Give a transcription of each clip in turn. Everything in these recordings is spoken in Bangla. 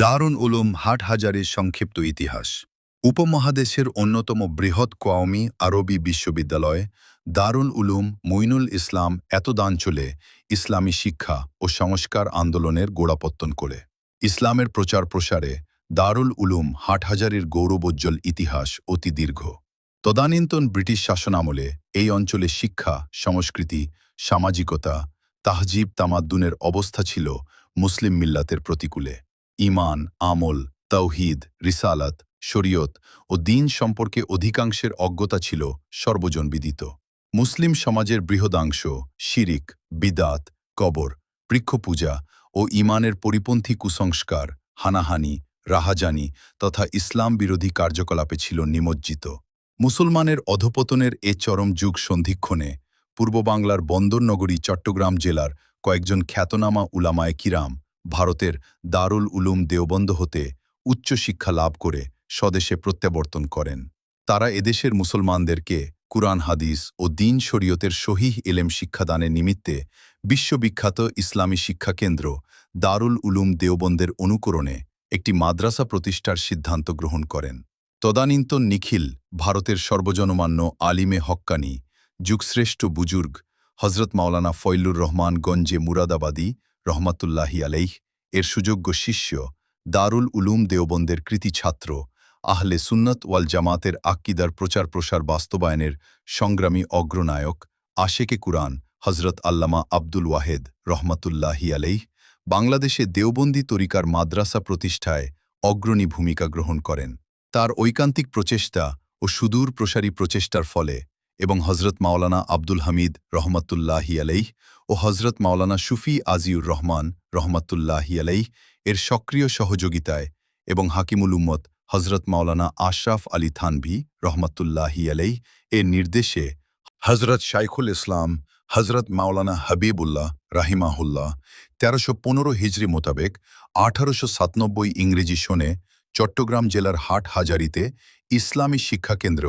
দারুন উলুম হাটহাজারীর সংক্ষিপ্ত ইতিহাস। উপমহাদেশের অন্যতম বৃহৎ কওমি আরবি বিশ্ববিদ্যালয় দারুল উলুম মুইনুল ইসলাম এতদাঞ্চলে ইসলামী শিক্ষা ও সংস্কার আন্দোলনের গোড়াপত্তন করে। ইসলামের প্রচার প্রসারে দারুল উলুম হাটহাজারীর গৌরবোজ্জ্বল ইতিহাস অতি দীর্ঘ। তদানীন্তন ব্রিটিশ শাসনামলে এই অঞ্চলে শিক্ষা, সংস্কৃতি, সামাজিকতা, তাহজিব তামাদ্দুনের অবস্থা ছিল মুসলিম মিল্লাতের প্রতিকূলে। ঈমান, আমল, তাওহীদ, রিসালাত, শরীয়ত ও দ্বীন সম্পর্কে অধিকাংশের অজ্ঞতা ছিল সর্বজনবিদিত। মুসলিম সমাজের বৃহদাংশ শিরিক, বিদাত, কবর, বৃক্ষপূজা ও ঈমানের পরিপন্থী কুসংস্কার, হানাহানি, রাহাজানি তথা ইসলাম বিরোধী কার্যকলাপে ছিল নিমজ্জিত। মুসলমানের অধপতনের এ চরম যুগ সন্ধিক্ষণে পূর্ব বাংলার বন্দরনগরী চট্টগ্রাম জেলার কয়েকজন খ্যাতনামা উলামায়ে কিরাম ভারতের দারুল উলুম দেওবন্দ হতে উচ্চশিক্ষা লাভ করে স্বদেশে প্রত্যাবর্তন করেন। তারা এদেশের মুসলমানদেরকে কুরআন হাদিস ও দ্বীন শরীয়তের সহিহ এলেম শিক্ষাদানের নিমিত্তে বিশ্ববিখ্যাত ইসলামী শিক্ষাকেন্দ্র দারুল উলুম দেওবন্দের অনুকরণে একটি মাদ্রাসা প্রতিষ্ঠার সিদ্ধান্ত গ্রহণ করেন। তদানীন্তন নিখিল ভারতের সর্বজনমান্য আলিমে হক্কানি যুগশ্রেষ্ঠ বুজুর্গ হজরত মাওলানা ফয়লুর রহমান গঞ্জে মুরাদাবাদী রহমাতুল্লাহি আলাইহ এর সুযোগ্য শিষ্য, দারুল উলুম দেওবন্দের কৃতি ছাত্র, আহলে সুন্নত ওয়াল জামাতের আক্কিদার প্রচার প্রসার বাস্তবায়নের সংগ্রামী অগ্রনায়ক, আশেকে কুরআন হজরত আল্লামা আব্দুল ওয়াহেদ রহমাতুল্লাহি আলাইহ বাংলাদেশে দেওবন্দি তরিকার মাদ্রাসা প্রতিষ্ঠায় অগ্রণী ভূমিকা গ্রহণ করেন। তার ঐকান্তিক প্রচেষ্টা ও সুদূর প্রসারী প্রচেষ্টার ফলে এবং হজরত মাওলানা আব্দুল হামিদ রহমাতুল্লাহি আলাইহ ও হজরত মাওলানা সুফি আজিউর রহমান রহমাতুল্লাহি আলাইহ এর সক্রিয় সহযোগিতায় এবং হাকিমুল উম্মত হজরত মাওলানা আশরাফ আলী থানভী রহমাতুল্লাহি আলাইহ এর নির্দেশে হজরত শাইখুল ইসলাম হজরত মাওলানা হাবিবুল্লাহ রাহিমাহুল্লাহ ১৩১৫ হিজরি মোতাবেক ১৮৯৭ ইংরেজি সনে চট্টগ্রাম জেলার হাটহাজারীতে ইসলামী শিক্ষাকেন্দ্র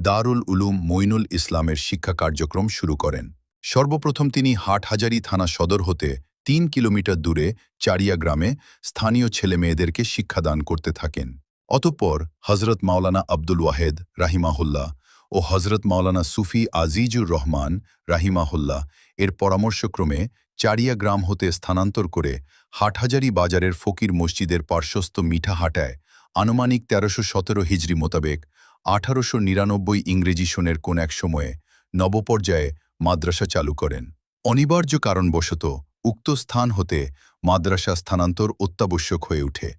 দারুল উলুম মুইনুল ইসলামের শিক্ষা কার্যক্রম শুরু করেন। সর্বপ্রথম তিনি হাটহাজারী থানা সদর হতে ৩ কিলোমিটার দূরে চারিয়া গ্রামে স্থানীয় ছেলেমেয়েদেরকে শিক্ষাদান করতে থাকেন। অতঃপর হজরত মাওলানা আব্দুল ওয়াহেদ রাহিমাহুল্লাহ ও হজরত মাওলানা সুফি আজিজুর রহমান রাহিমাহুল্লাহ এর পরামর্শক্রমে চারিয়া গ্রাম হতে স্থানান্তর করে হাটহাজারী বাজারের ফকির মসজিদের পার্শ্বস্থ মিঠাহাটায় আনুমানিক ১৩১৭ হিজরি মোতাবেক ১৮৯৯ ইংরেজি সনের কোন এক সময়ে নবপর্যায়ে মাদ্রাসা চালু করেন। অনিবার্য কারণবশত উক্ত স্থান হতে মাদ্রাসা স্থানান্তর অত্যাবশ্যক হয়ে ওঠে।